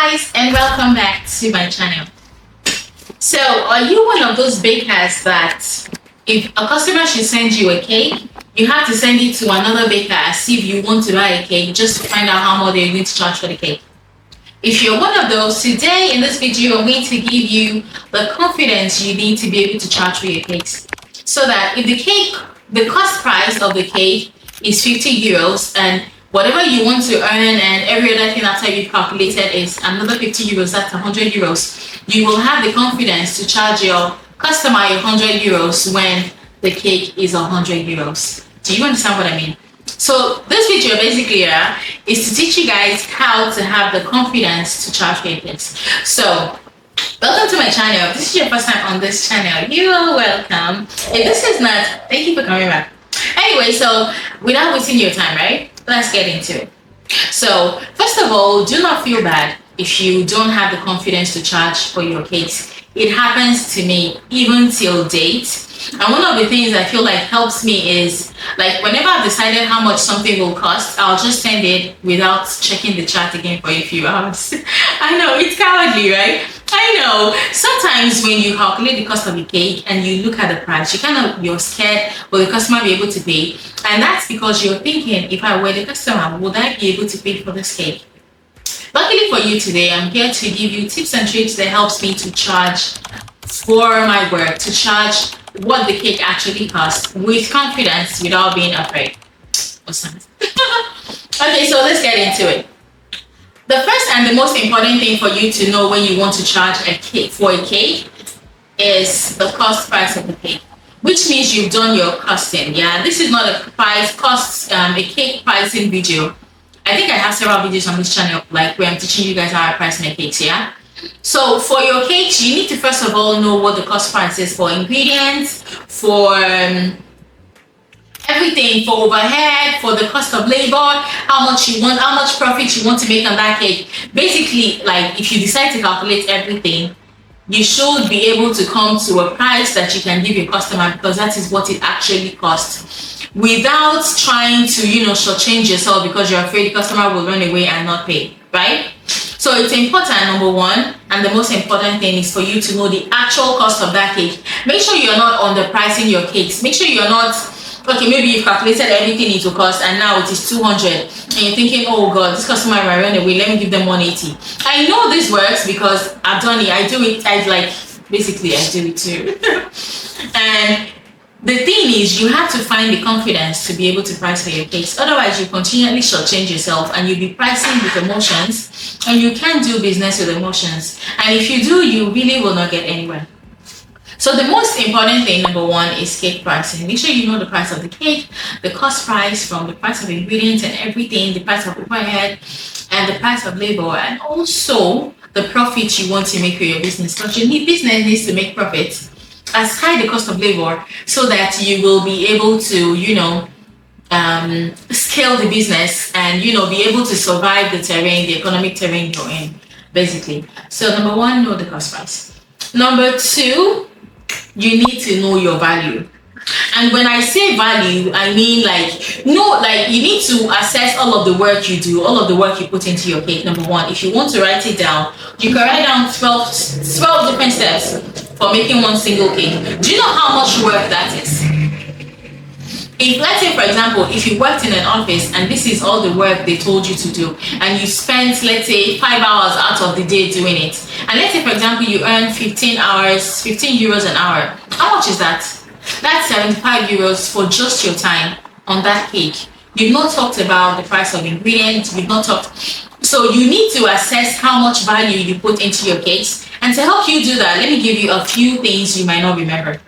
guys, and welcome back to my channel. So, are you one of those bakers that if a customer should send you a cake, you have to send it to another baker as if you want to buy a cake just to find out how much they're going to charge for the cake? If you're one of those, today in this video, I'm going to give you the confidence you need to be able to charge for your cakes. So that if the cost price of the cake is 50 euros and whatever you want to earn and every other thing after you've calculated is another 50 euros, that's 100 euros, you will have the confidence to charge your customer 100 euros when the cake is 100 euros. Do you understand what I mean? So this video basically is to teach you guys how to have the confidence to charge for your cakes. So welcome to my channel. If this is your first time on this channel, you are welcome. If this is not, thank you for coming back. Anyway, so without wasting your time, right? Let's get into it. So first of all, do not feel bad if you don't have the confidence to charge for your cakes. It happens to me even till date. And one of the things I feel like helps me is like whenever I've decided how much something will cost, I'll just send it without checking the chart again for a few hours. I know, it's cowardly, right? I know. Sometimes when you calculate the cost of a cake and you look at the price, you're scared, will the customer be able to pay? And that's because you're thinking, if I were the customer, would I be able to pay for this cake? Luckily for you today, I'm here to give you tips and tricks that helps me to charge for my work, to charge what the cake actually costs with confidence without being afraid. Awesome. Okay, so let's get into it. The first and the most important thing for you to know when you want to charge a cake for a cake is the cost price of the cake, which means you've done your costing. Yeah, this is not a cake pricing video. I think I have several videos on this channel, like where I'm teaching you guys how I price my cakes. Yeah. So for your cakes, you need to first of all know what the cost price is for ingredients, for everything, for overhead, for the cost of labor, how much profit you want to make on that cake. Basically, like if you decide to calculate everything, you should be able to come to a price that you can give your customer because that is what it actually costs, without trying to, shortchange yourself because you're afraid the customer will run away and not pay, right? So it's important, number one, and the most important thing is for you to know the actual cost of that cake. Make sure you're not underpricing your cakes. Make sure you're not, okay, maybe you've calculated everything it will cost and now it is 200 and you're thinking, oh God, this customer might run away, let me give them 180. I know this works because I've done it. I do it too. And the thing is, you have to find the confidence to be able to price for your cakes. Otherwise, you continually shortchange yourself and you'll be pricing with emotions and you can't do business with emotions. And if you do, you really will not get anywhere. So the most important thing, number one, is cake pricing. Make sure you know the price of the cake, the cost price from the price of ingredients and everything, the price of overhead and the price of labor, and also the profit you want to make for your business. Because your business needs to make profit as high the cost of labor so that you will be able to, scale the business and, be able to survive the terrain, the economic terrain you're in, basically. So number one, know the cost price. Number two, you need to know your value. And when I say value, I mean you need to assess all of the work you do, all of the work you put into your cake. Number one, if you want to write it down, you can write down 12 different steps for making one single cake. Do you know how much work that is? If, let's say, for example, if you worked in an office and this is all the work they told you to do, and you spent, let's say, 5 hours out of the day doing it, and let's say, for example, you earn 15 euros an hour, how much is that? That's 75 euros for just your time on that cake. You've not talked about the price of ingredients, so you need to assess how much value you put into your cakes. And to help you do that, let me give you a few things you might not remember.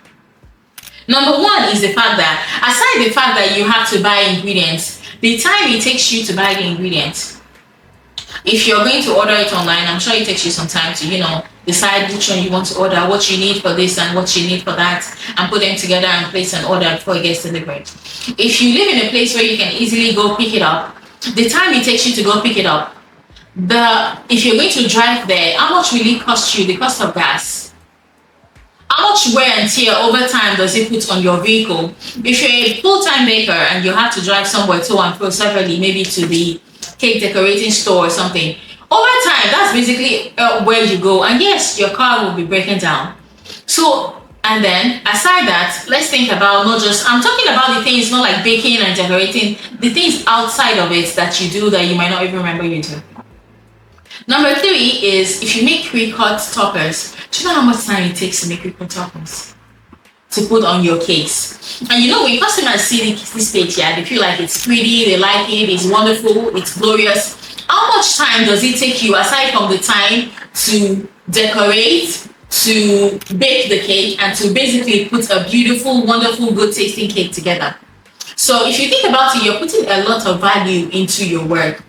Number one is the fact that, aside the fact that you have to buy ingredients, the time it takes you to buy the ingredients. If you're going to order it online, I'm sure it takes you some time to, decide which one you want to order, what you need for this and what you need for that, and put them together and place an order before it gets delivered. If you live in a place where you can easily go pick it up, the time it takes you to go pick it up, if you're going to drive there, how much will it cost you? The cost of gas. How much wear and tear over time does it put on your vehicle? If you're a full-time baker and you have to drive somewhere to and fro separately, maybe to the cake decorating store or something, Over time, that's basically where you go. And yes, your car will be breaking down. So, and then aside that, let's think about not just, I'm talking about the things, not like baking and decorating, the things outside of it that you do that you might not even remember you do. Number 3 is if you make pre-cut toppers. Do you know how much time it takes to make pre-cut toppers? To put on your cakes. And you know, when customers see this page here, they feel like it's pretty, they like it, it's wonderful, it's glorious. How much time does it take you, aside from the time to decorate, to bake the cake, and to basically put a beautiful, wonderful, good tasting cake together? So if you think about it, you're putting a lot of value into your work.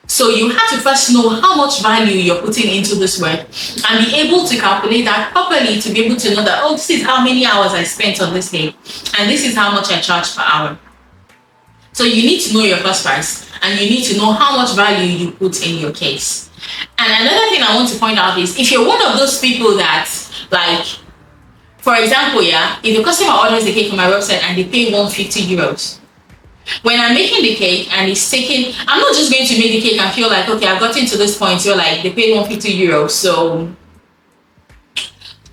So you have to first know how much value you're putting into this work and be able to calculate that properly to be able to know that, oh, this is how many hours I spent on this cake and this is how much I charge per hour. So you need to know your cost price and you need to know how much value you put in your cakes. And another thing I want to point out is if you're one of those people that, like, for example, yeah, if a customer orders a cake on my website and they pay 150 euros, when I'm making the cake and it's taking, I'm not just going to make the cake and feel like, okay, I've gotten to this point, you're like, they paid 150 euros, so,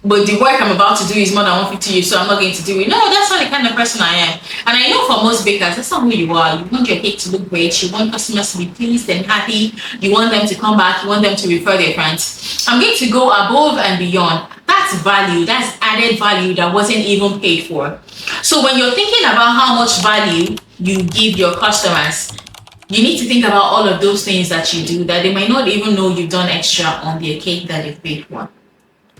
but the work I'm about to do is more than 150 euros, so I'm not going to do it. No, that's not the kind of person I am. And I know for most bakers, that's not who you are. You want your cake to look great, you want customers to be pleased and happy, you want them to come back, you want them to refer their friends. I'm going to go above and beyond. That's value, that's added value that wasn't even paid for. So when you're thinking about how much value you give your customers, you need to think about all of those things that you do that they might not even know you've done extra on their cake that they've paid for.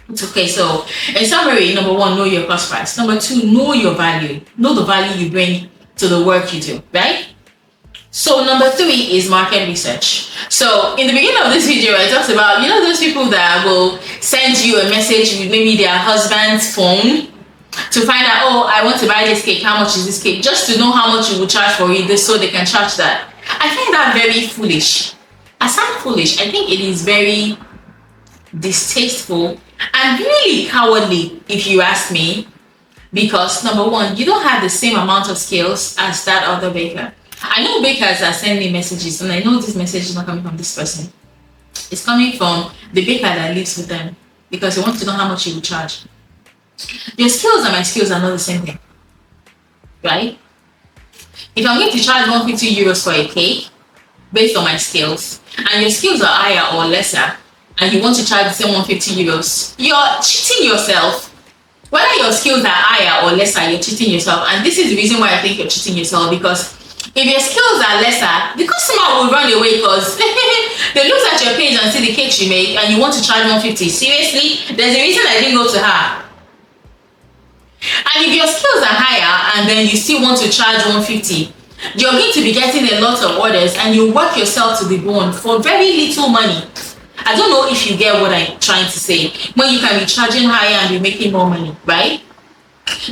It's okay. So in summary, number 1, know your cost price. Number 2, know your value. Know the value you bring to the work you do, right? So number 3 is market research. So in the beginning of this video, I talked about, you know, those people that will send you a message with maybe their husband's phone to find out, oh, I want to buy this cake, how much is this cake? Just to know how much you will charge for it, so they can charge that. I find that very foolish. I sound foolish. I think it is very distasteful and really cowardly, if you ask me, because number 1, you don't have the same amount of skills as that other baker. I know bakers are sending messages, and I know this message is not coming from this person. It's coming from the baker that lives with them because they want to know how much you will charge. Your skills and my skills are not the same thing, right? If I'm going to charge 150 euros for a cake based on my skills, and your skills are higher or lesser, and you want to charge the same 150 euros, you're cheating yourself. Whether your skills are higher or lesser, you're cheating yourself. And this is the reason why I think you're cheating yourself, because if your skills are lesser, the customer will run away because they look at your page and see the cakes you make and you want to charge 150. Seriously? There's a reason I didn't go to her. And if your skills are higher and then you still want to charge 150, you're going to be getting a lot of orders and you work yourself to the bone for very little money. I don't know if you get what I'm trying to say. When you can be charging higher and be making more money, right?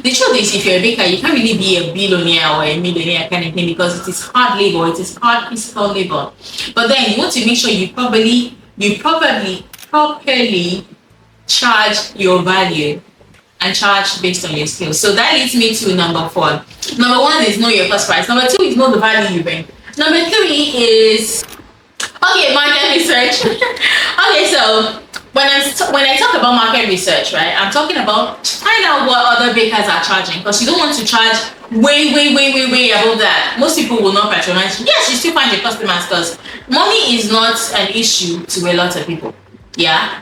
The truth is, if you're a baker, you can't really be a billionaire or a millionaire kind of thing because it is hard labor, it is hard physical labor. But then you want to make sure you properly charge your value and charge based on your skills. So that leads me to number 4. Number 1 is know your cost price. Number 2 is know the value you bring. Number 3 is market research. Okay, so when I talk about market research, right, I'm talking about find out what other bakers are charging, because you don't want to charge way above that. Most people will not patronize you. Yes, you still find your customers because money is not an issue to a lot of people. Yeah.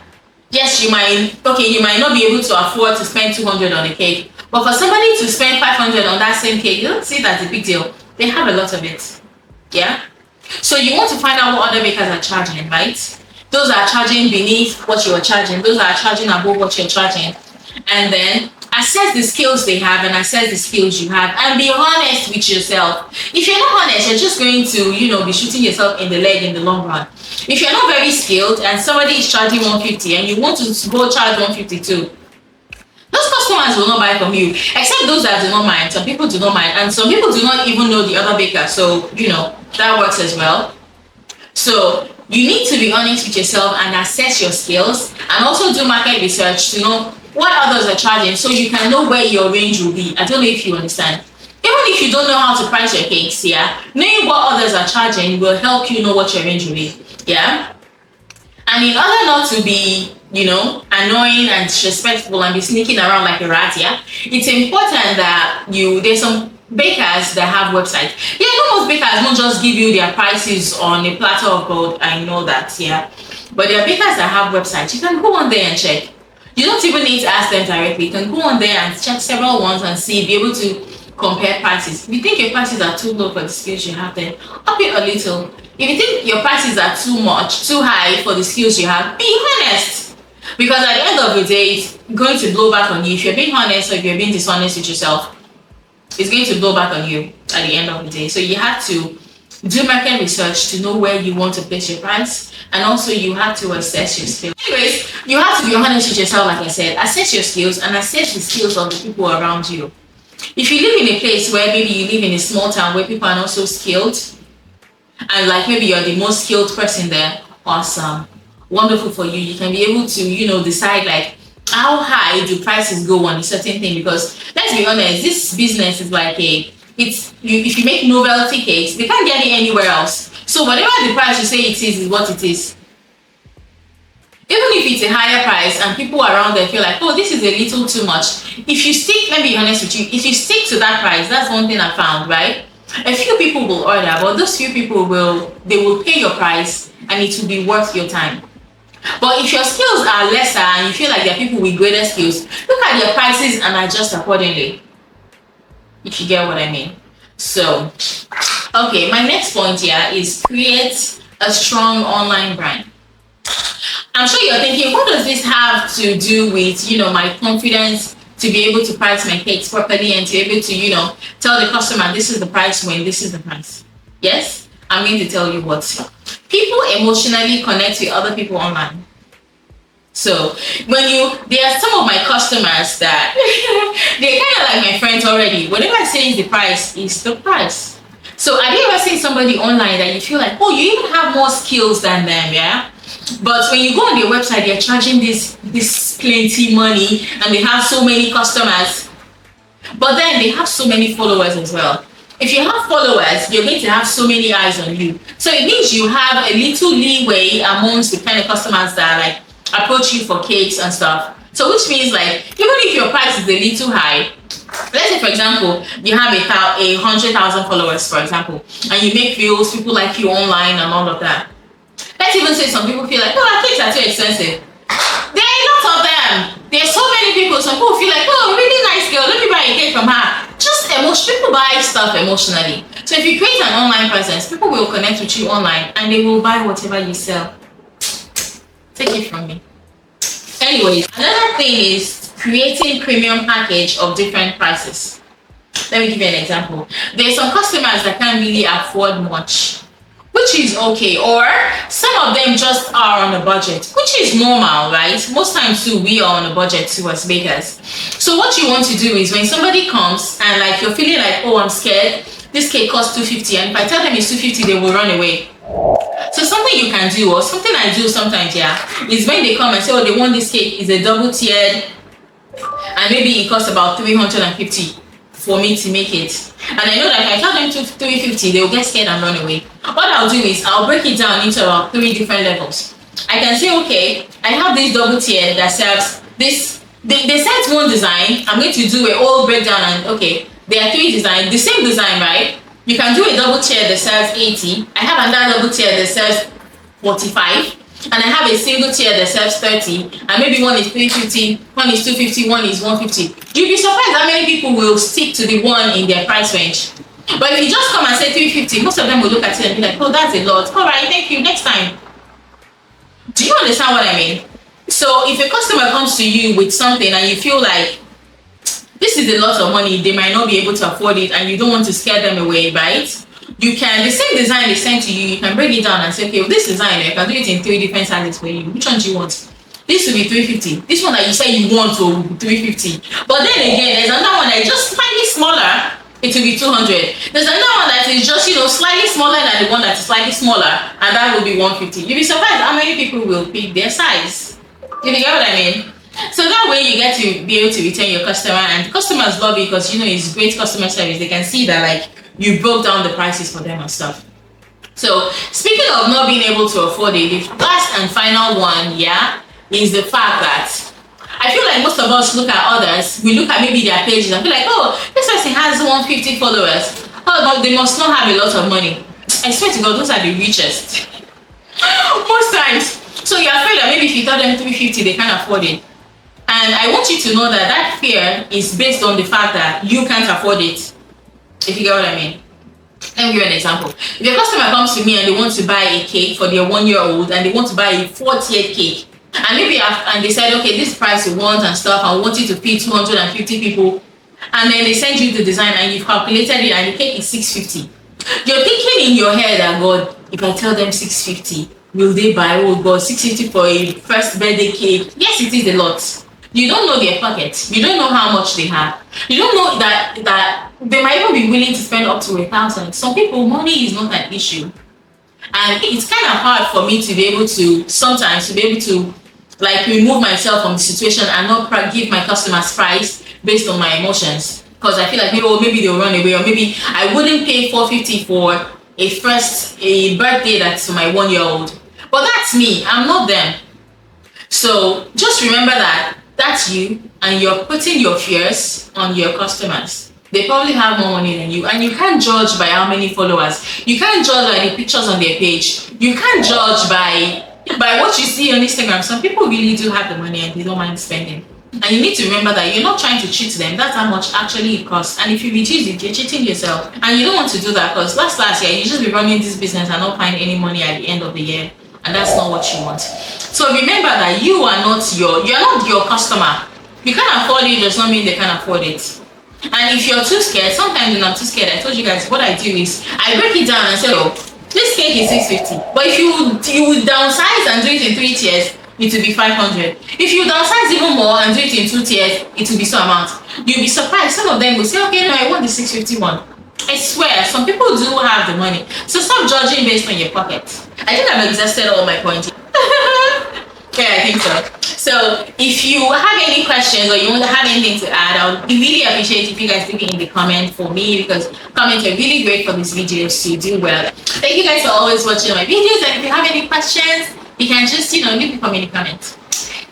Yes, you might not be able to afford to spend 200 on a cake, but for somebody to spend 500 on that same cake, you don't see that as a big deal. They have a lot of it. Yeah. So you want to find out what other bakers are charging, right? Those are charging beneath what you are charging. Those are charging above what you're charging. And then assess the skills they have and assess the skills you have and be honest with yourself. If you're not honest, you're just going to, be shooting yourself in the leg in the long run. If you're not very skilled and somebody is charging 150 and you want to go charge 150 too, those customers will not buy from you, except those that do not mind. Some people do not mind, and some people do not even know the other baker, so that works as well. So you need to be honest with yourself and assess your skills, and also do market research to know what others are charging, so you can know where your range will be. I don't know if you understand. Even if you don't know how to price your cakes, yeah, knowing what others are charging will help you know what your range will be, yeah. And in order not to be, annoying and disrespectful and be sneaking around like a rat, yeah, it's important that there's some bakers that have websites. Yeah, no, most bakers won't just give you their prices on a platter of gold. I know that, yeah. But there are bakers that have websites. You can go on there and check. You don't even need to ask them directly. You can go on there and check several ones and be able to compare prices. If you think your prices are too low for the skills you have, then up it a little. If you think your prices are too high for the skills you have, be honest. Because at the end of the day, it's going to blow back on you. If you're being honest or if you're being dishonest with yourself, it's going to blow back on you at the end of the day. So you have to do market research to know where you want to place your price, and also you have to assess your skills. Anyways, you have to be honest with yourself, like I said. Assess your skills and assess the skills of the people around you. If you live in a place where maybe you live in a small town where people are not so skilled, and like maybe you're the most skilled person there, awesome, wonderful for you. You can be able to, decide like how high do prices go on a certain thing, because let's be honest, this business is like if you make novelty cakes, they can't get it anywhere else. So whatever the price you say it is what it is. Even if it's a higher price and people around there feel like, oh, this is a little too much. If you stick, let me be honest with you, if you stick to that price, that's one thing I found, right? A few people will order, but those few people will pay your price and it will be worth your time. But if your skills are lesser and you feel like there are people with greater skills, look at their prices and adjust accordingly. If you get what I mean. So, okay, my next point here is create a strong online brand. I'm sure you're thinking, what does this have to do with, my confidence to be able to price my cakes properly and to be able to, tell the customer this is the price when this is the price? Yes, I'm going to tell you what. People emotionally connect with other people online. So there are some of my customers that they're kind of like my friends already. Whatever I say is the price is the price. So have you ever seen somebody online that you feel like, oh, you even have more skills than them, yeah? But when you go on their website, they're charging this plenty money and they have so many customers. But then they have so many followers as well. If you have followers, you're going to have so many eyes on you. So it means you have a little leeway amongst the kind of customers that like approach you for cakes and stuff. So which means like, even if your price is a little high, let's say for example, you have 100,000 followers, for example, and you make reels, people like you online and all of that. Let's even say some people feel like, oh, our cakes are too expensive. There are a lot of them. There's so many people. Some people feel like, oh, really nice girl, let me buy a cake from her. Just people buy stuff emotionally. So if you create an online presence, people will connect with you online and they will buy whatever you sell. Take it from me. Anyways, another thing is creating premium package of different prices. Let me give you an example. There's some customers that can't really afford much, which is okay, or some of them just are on a budget, which is normal, right? Most times too, we are on a budget too as bakers. So what you want to do is when somebody comes and like you're feeling like, oh, I'm scared, this cake costs $250, and if I tell them it's $250, they will run away. So something you can do, or something I do sometimes, yeah, is when they come and say, oh, they want this cake, is a double tiered, and maybe it costs about $350 for me to make it. And I know that if I tell them $350, they will get scared and run away. What I'll do is I'll break it down into about 3 different levels. I can say, okay, I have this double tier that serves this. They set one design. I'm going to do a whole breakdown, and okay, there are 3 designs, the same design, right? You can do a double tier that serves 80. I have another double tier that serves 45. And I have a single tier that serves 30. And maybe one is 350, one is 250, one is 150. You'll be surprised how many people will stick to the one in their price range. But if you just come and say 350, most of them will look at it and be like, oh, that's a lot. All right, thank you, next time. Do you understand what I mean? So if a customer comes to you with something and you feel like this is a lot of money, they might not be able to afford it, and you don't want to scare them away, right? You can, the same design they send to you, you can break it down and say, okay, well, this design, I can do it in 3 different sizes for you. Which one do you want? This will be 350. This one that you say you want will be 350. But then again, there's another one that is just slightly smaller. It will be 200. There's another one that is just, slightly smaller than the one that is slightly smaller, and that will be 150. You'll be surprised how many people will pick their size. You get what I mean? So that way you get to be able to return your customer, and customers love you because it's great customer service. They can see that like you broke down the prices for them and stuff. So speaking of not being able to afford it, the last and final one, yeah, is the fact that I feel like most of us look at others, we look at maybe their pages and feel like, oh, this person has 150 followers. Oh, but they must not have a lot of money. I swear to God, those are the richest. Most times. So you're afraid that maybe if you tell them 350, they can't afford it. And I want you to know that that fear is based on the fact that you can't afford it. If you get what I mean. Let me give you an example. If a customer comes to me and they want to buy a cake for their 1-year-old and they want to buy a 4-tiered cake, and maybe and they said, okay, this price you want and stuff, and we want you to feed 250 people, and then they send you the design and you've calculated it and the cake is 650. You're thinking in your head that, God, if I tell them 650, will they buy? Oh God, 650 for a first birthday cake. Yes, it is a lot. You don't know their pockets. You don't know how much they have. You don't know that they might even be willing to spend up to 1,000. Some people, money is not an issue. And it's kind of hard for me to be able to, sometimes, to be able to like remove myself from the situation and not give my customers price based on my emotions. Because I feel like maybe they'll run away, or maybe I wouldn't pay 450 for a birthday that's for my 1-year-old. But that's me. I'm not them. So just remember that that's you, and you're putting your fears on your customers. They probably have more money than you, and you can't judge by how many followers. You can't judge by the pictures on their page. You can't judge by what you see on Instagram. Some people really do have the money and they don't mind spending. And you need to remember that you're not trying to cheat them. That's how much actually it costs. And if you reduce it, you're cheating yourself. And you don't want to do that, because last year you just be running this business and not find any money at the end of the year. And that's not what you want. So remember that you're not your customer. You can't afford it does not mean they can afford it. And if you're too scared, sometimes when I'm too scared, I told you guys what I do is I break it down and say, oh, this cake is 650. But if you downsize and do it in 3 tiers, it will be 500. If you downsize even more and do it in 2 tiers, it will be so amount. You'll be surprised. Some of them will say, okay, no, I want the 650 one. I swear, some people do have the money. So stop judging based on your pocket. I think I've exhausted all my points. Yeah, I think so. So if you have any questions or you want to have anything to add, I would really appreciate if you guys leave it in the comment for me, because comments are really great for these videos to do well. Thank you guys for always watching my videos, and if you have any questions, you can just leave it for me in the comments.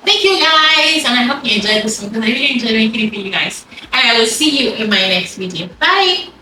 Thank you guys, and I hope you enjoyed this one, because I really enjoyed making it for you guys. And I will see you in my next video. Bye!